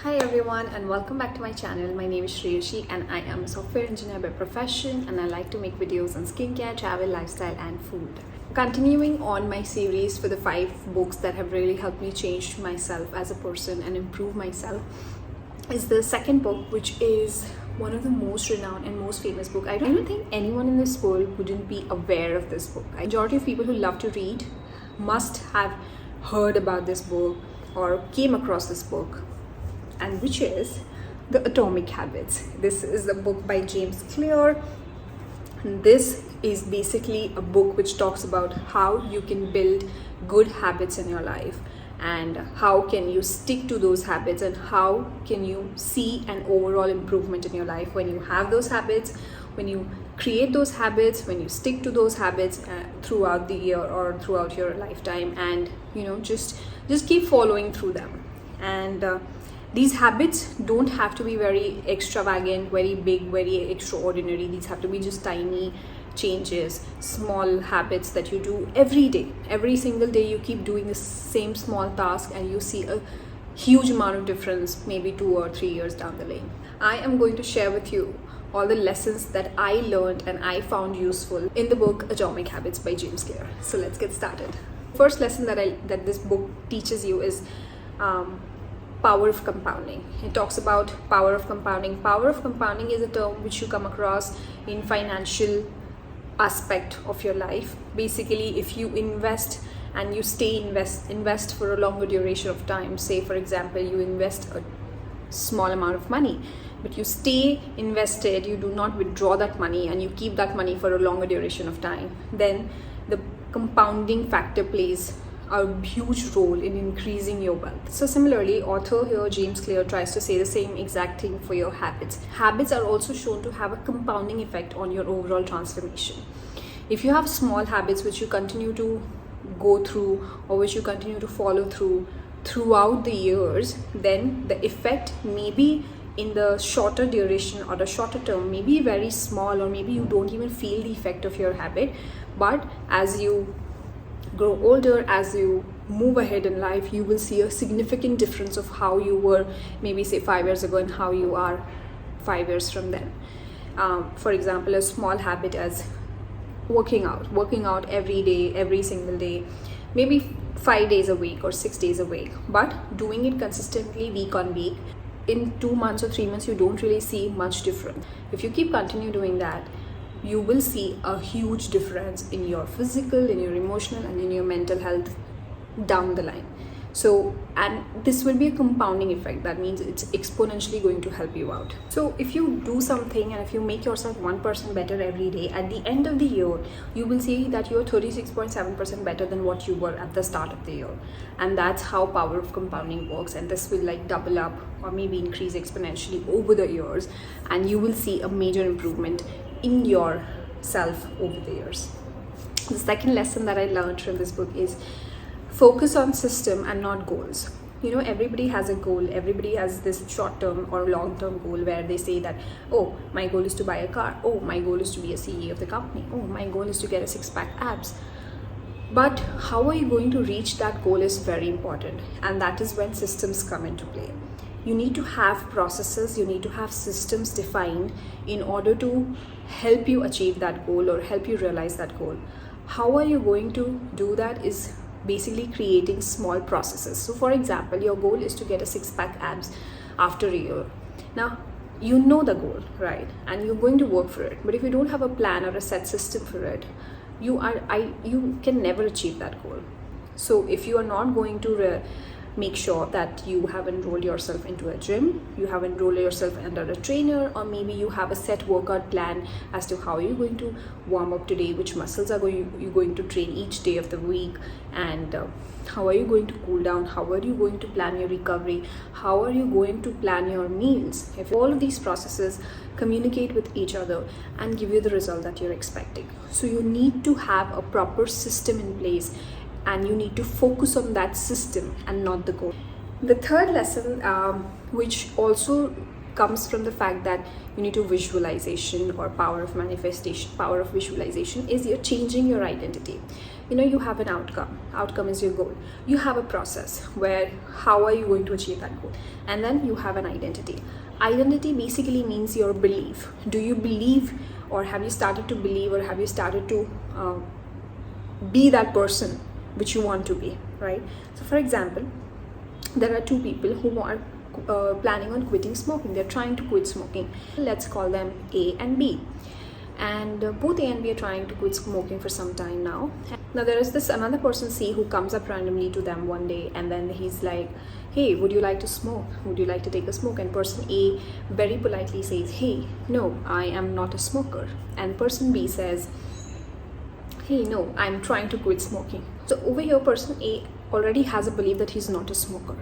Hi everyone and welcome back to my channel. My name is Shreyashi and I am a software engineer by profession, and I like to make videos on skincare, travel, lifestyle and food. Continuing on my series for the 5 books that have really helped me change myself as a person and improve myself is the second book, which is one of the most renowned and most famous book. I don't think anyone in this world wouldn't be aware of this book. Majority of people who love to read must have heard about this book or came across this book, and which is The Atomic Habits. This is a book by James Clear. This is basically a book which talks about how you can build good habits in your life and how can you stick to those habits and how can you see an overall improvement in your life when you have those habits, when you create those habits, when you stick to those habits throughout the year or throughout your lifetime, and just keep following through them. And these habits don't have to be very extravagant, very big, very extraordinary. These have to be just tiny changes, small habits that you do every day. Every single day you keep doing the same small task and you see a huge amount of difference maybe 2 or 3 years down the lane. I am going to share with you all the lessons that I learned and I found useful in the book Atomic Habits by James Clear. So let's get started. First lesson that this book teaches you is power of compounding. It talks about power of compounding. Power of compounding is a term which you come across in financial aspect of your life. Basically, if you invest and you invest for a longer duration of time, say for example you invest a small amount of money but you stay invested, you do not withdraw that money and you keep that money for a longer duration of time, then the compounding factor plays a huge role in increasing your wealth. So similarly, author here James Clear tries to say the same exact thing for your habits. Habits are also shown to have a compounding effect on your overall transformation. If you have small habits which you continue to go through or which you continue to follow throughout the years, then the effect may be in the shorter duration or the shorter term may be very small, or maybe you don't even feel the effect of your habit. But as you grow older, as you move ahead in life, you will see a significant difference of how you were maybe say 5 years ago and how you are 5 years from then. For example, a small habit as working out every day, every single day, maybe 5 days a week or 6 days a week, but doing it consistently week on week, in 2 months or 3 months you don't really see much difference. If you keep continue doing that, you will see a huge difference in your physical, in your emotional and in your mental health down the line. So, and this will be a compounding effect. That means it's exponentially going to help you out. So if you do something and if you make yourself 1% better every day, at the end of the year you will see that you're 36.7% better than what you were at the start of the year. And that's how power of compounding works, and this will like double up or maybe increase exponentially over the years, and you will see a major improvement in yourself over the years. The second lesson that I learned from this book is focus on system and not goals. Everybody has a goal. Everybody has this short-term or long-term goal where they say that, oh, my goal is to buy a car. Oh, my goal is to be a CEO of the company. Oh, my goal is to get a six-pack abs. But how are you going to reach that goal is very important, and that is when systems come into play. You need to have processes, you need to have systems defined in order to help you achieve that goal or help you realize that goal. How are you going to do that is basically creating small processes. So for example, your goal is to get a six-pack abs after a year. Now, you know the goal, right? And you're going to work for it. But if you don't have a plan or a set system for it, you can never achieve that goal. So if you are not going to make sure that you have enrolled yourself into a gym, you have enrolled yourself under a trainer, or maybe you have a set workout plan as to how you're going to warm up today, which muscles are you're going to train each day of the week, and how are you going to cool down, how are you going to plan your recovery, how are you going to plan your meals. If all of these processes communicate with each other and give you the result that you're expecting. So you need to have a proper system in place, and you need to focus on that system and not the goal. The third lesson, which also comes from the fact that you need to visualization or power of manifestation, power of visualization, is you're changing your identity. you have an outcome is your goal. You have a process where how are you going to achieve that goal, and then you have an identity. Identity basically means your belief. Do you believe, or have you started to believe, or have you started to be that person which you want to be, right? So for example, there are two people who are planning on quitting smoking. They're trying to quit smoking. Let's call them A and B, and both A and B are trying to quit smoking for some time now. Now there is this another person C who comes up randomly to them one day, and then he's like, hey, would you like to smoke? Would you like to take a smoke? And person A very politely says, hey, no, I am not a smoker. And person B says, hey, no, I'm trying to quit smoking. So over here, person A already has a belief that he's not a smoker.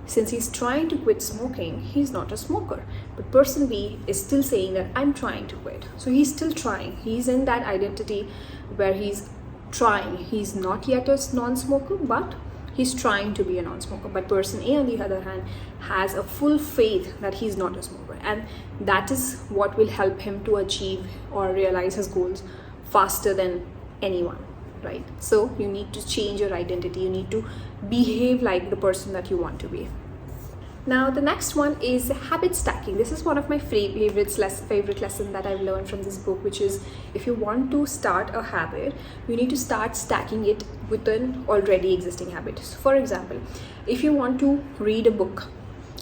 Since he's trying to quit smoking, he's not a smoker. But person B is still saying that I'm trying to quit. So he's still trying. He's in that identity where he's trying. He's not yet a non-smoker, but he's trying to be a non-smoker. But person A, on the other hand, has a full faith that he's not a smoker. And that is what will help him to achieve or realize his goals faster than anyone, right? So you need to change your identity. You need to behave like the person that you want to be. Now the next one is habit stacking. This is one of my favorite lesson that I've learned from this book, which is if you want to start a habit, you need to start stacking it with an already existing habit. So for example, if you want to read a book,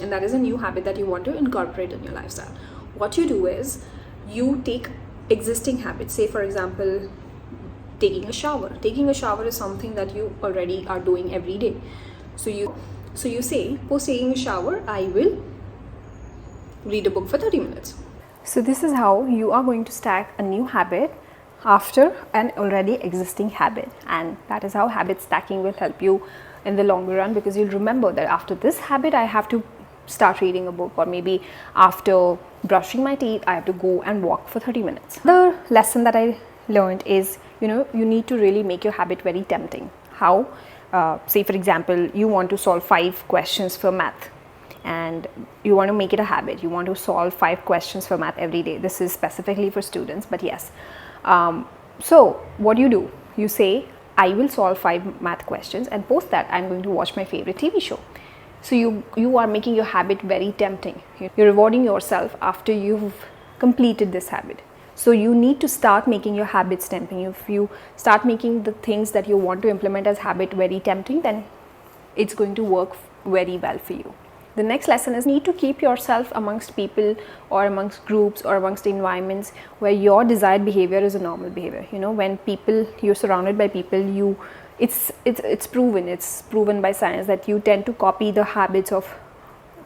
and that is a new habit that you want to incorporate in your lifestyle, what you do is you take existing habits. Say for example, taking a shower. Taking a shower is something that you already are doing every day. So you say, post taking a shower, I will read a book for 30 minutes. So this is how you are going to stack a new habit after an already existing habit, and that is how habit stacking will help you in the longer run, because you'll remember that after this habit I have to start reading a book, or maybe after brushing my teeth I have to go and walk for 30 minutes. The lesson that I learned is, you need to really make your habit very tempting. How? Say for example, you want to solve 5 questions for math, and you want to make it a habit. You want to solve 5 questions for math every day. This is specifically for students, but yes. So what do? You say, I will solve 5 math questions, and post that I'm going to watch my favorite TV show. So you are making your habit very tempting. You're rewarding yourself after you've completed this habit. So you need to start making your habits tempting. If you start making the things that you want to implement as habit very tempting, then it's going to work very well for you. The next lesson is, you need to keep yourself amongst people or amongst groups or amongst environments where your desired behavior is a normal behavior. When you're surrounded by people, it's proven by science that you tend to copy the habits of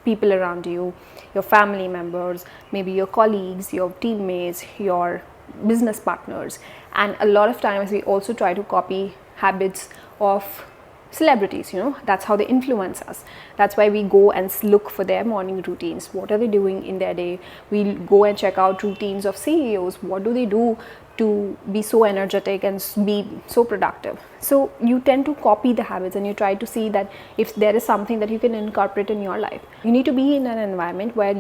people around you, your family members, maybe your colleagues, your teammates, your business partners. And a lot of times we also try to copy habits of celebrities. That's how they influence us. That's why we go and look for their morning routines. What are they doing in their day? We go and check out routines of CEOs. What do they do to be so energetic and be so productive? So you tend to copy the habits, and you try to see that if there is something that you can incorporate in your life. You need to be in an environment where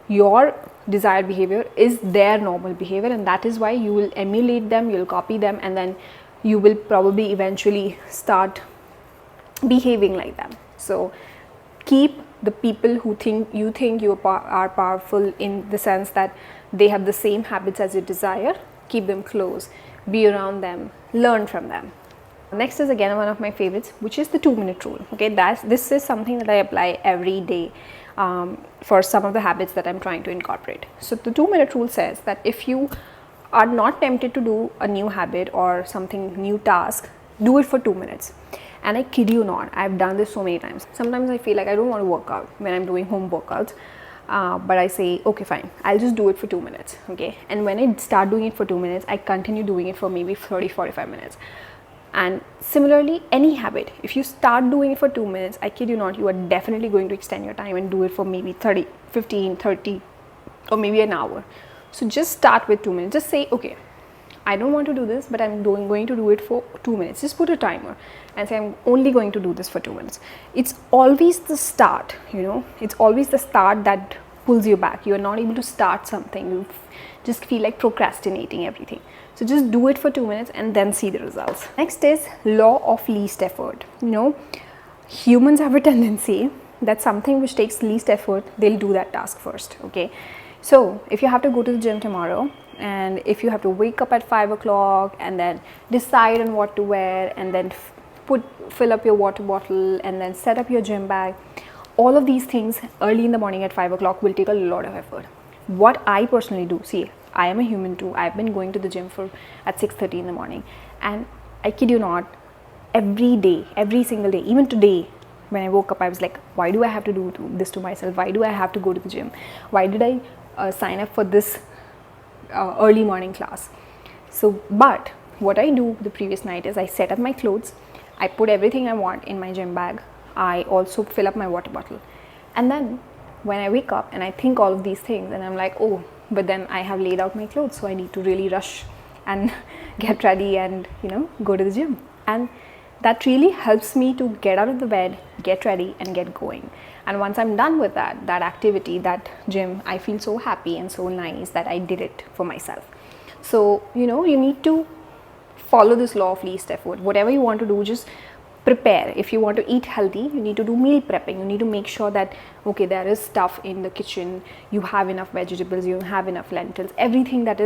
your desired behavior is their normal behavior, and that is why you will emulate them, you'll copy them, and then you will probably eventually start behaving like them. So keep the people who you think you are powerful, in the sense that they have the same habits as you desire. Keep them close, be around them, learn from them. Next is again one of my favorites, which is the 2-minute rule. Okay, this is something that I apply every day for some of the habits that I'm trying to incorporate. So the 2-minute rule says that if you are not tempted to do a new habit or something new task, do it for 2 minutes. And I kid you not, I've done this so many times. Sometimes I feel like I don't want to work out when I'm doing home workouts, but I say, okay, fine, I'll just do it for 2 minutes. Okay, and when I start doing it for 2 minutes, I continue doing it for maybe 30-45 minutes. And similarly, any habit, if you start doing it for 2 minutes, I kid you not, you are definitely going to extend your time and do it for maybe 15-30 or maybe an hour. So just start with 2 minutes. Just say, okay, I don't want to do this, but I'm going to do it for 2 minutes. Just put a timer and say, I'm only going to do this for 2 minutes. It's always the start, it's always the start that pulls you back. You are not able to start something. You just feel like procrastinating everything. So just do it for 2 minutes and then see the results. Next is law of least effort. You know, humans have a tendency that something which takes least effort, they'll do that task first. Okay, so if you have to go to the gym tomorrow, and if you have to wake up at 5 o'clock and then decide on what to wear, and then fill up your water bottle, and then set up your gym bag, all of these things early in the morning at 5 o'clock will take a lot of effort. What I personally do, see, I am a human too. I've been going to the gym at 6:30 in the morning, and I kid you not, every day, every single day, even today when I woke up, I was like, why do I have to do this to myself? Why do I have to go to the gym? Why did I sign up for this early morning class? So, but what I do the previous night is I set up my clothes, I put everything I want in my gym bag, I also fill up my water bottle, and then when I wake up and I think all of these things, and I'm like, oh, but then I have laid out my clothes, so I need to really rush and get ready and, you know, go to the gym. And that really helps me to get out of the bed, get ready and get going. And once I'm done with that activity, that gym, I feel so happy and so nice that I did it for myself. So, you know, you need to follow this law of least effort. Whatever you want to do, just prepare. If you want to eat healthy, you need to do meal prepping. You need to make sure that, okay, there is stuff in the kitchen, you have enough vegetables, you have enough lentils, everything that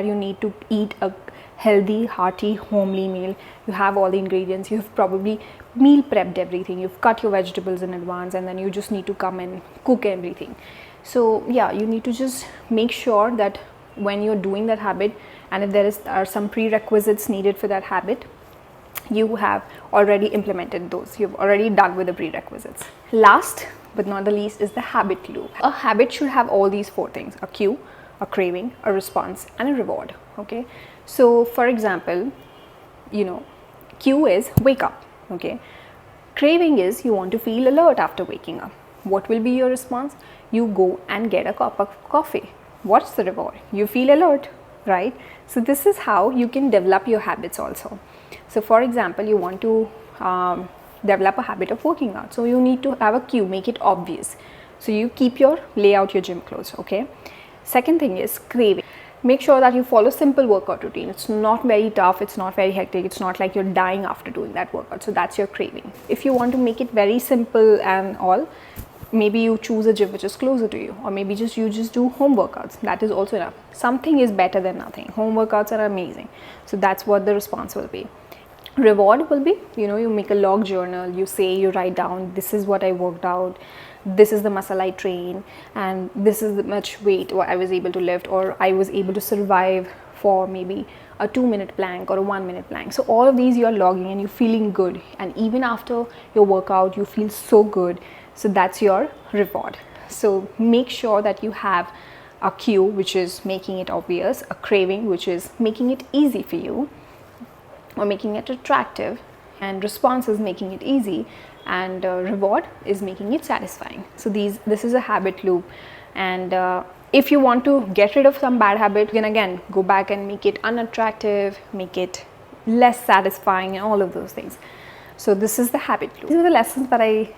you need to eat a healthy, hearty, homely meal. You have all the ingredients, you've probably meal prepped everything, you've cut your vegetables in advance, and then you just need to come and cook everything. So yeah, you need to just make sure that when you're doing that habit, and if are some prerequisites needed for that habit, you have already implemented those. You've already done with the prerequisites. Last but not the least is the habit loop. A habit should have all these 4 things: a cue, a craving, a response, and a reward. Okay, so for example, you know, cue is wake up. Okay, craving is you want to feel alert after waking up. What will be your response? You go and get a cup of coffee. What's the reward? You feel alert, right? So this is how you can develop your habits also. So for example, you want to develop a habit of working out, so you need to have a cue, make it obvious. So you lay out your gym clothes. Okay, second thing is craving. Make sure that you follow simple workout routine. It's not very tough, it's not very hectic, it's not like you're dying after doing that workout. So that's your craving. If you want to make it very simple and all, maybe you choose a gym which is closer to you, or maybe you just do home workouts. That is also enough. Something is better than nothing. Home workouts are amazing. So that's what the response will be. Reward will be, you know, you make a log journal, you write down, this is what I worked out, this is the muscle I train, and this is the much weight I was able to lift, or I was able to survive for maybe a 2-minute plank or a 1-minute plank. So all of these you are logging and you're feeling good, and even after your workout you feel so good. So that's your reward. So make sure that you have a cue, which is making it obvious, a craving, which is making it easy for you or making it attractive, and response is making it easy, and reward is making it satisfying. So this is a habit loop. And if you want to get rid of some bad habit, you can again go back and make it unattractive, make it less satisfying, and all of those things. So this is the habit loop. These are the lessons that I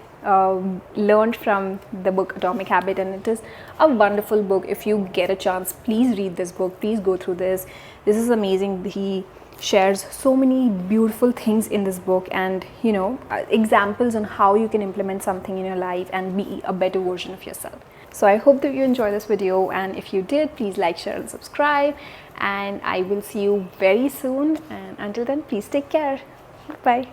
learned from the book Atomic Habit, and it is a wonderful book. If you get a chance, please read this book, please go through this. This is amazing. He shares so many beautiful things in this book, and you know, examples on how you can implement something in your life and be a better version of yourself. So I hope that you enjoyed this video, and if you did, please like, share and subscribe, and I will see you very soon. And until then, please take care. Bye.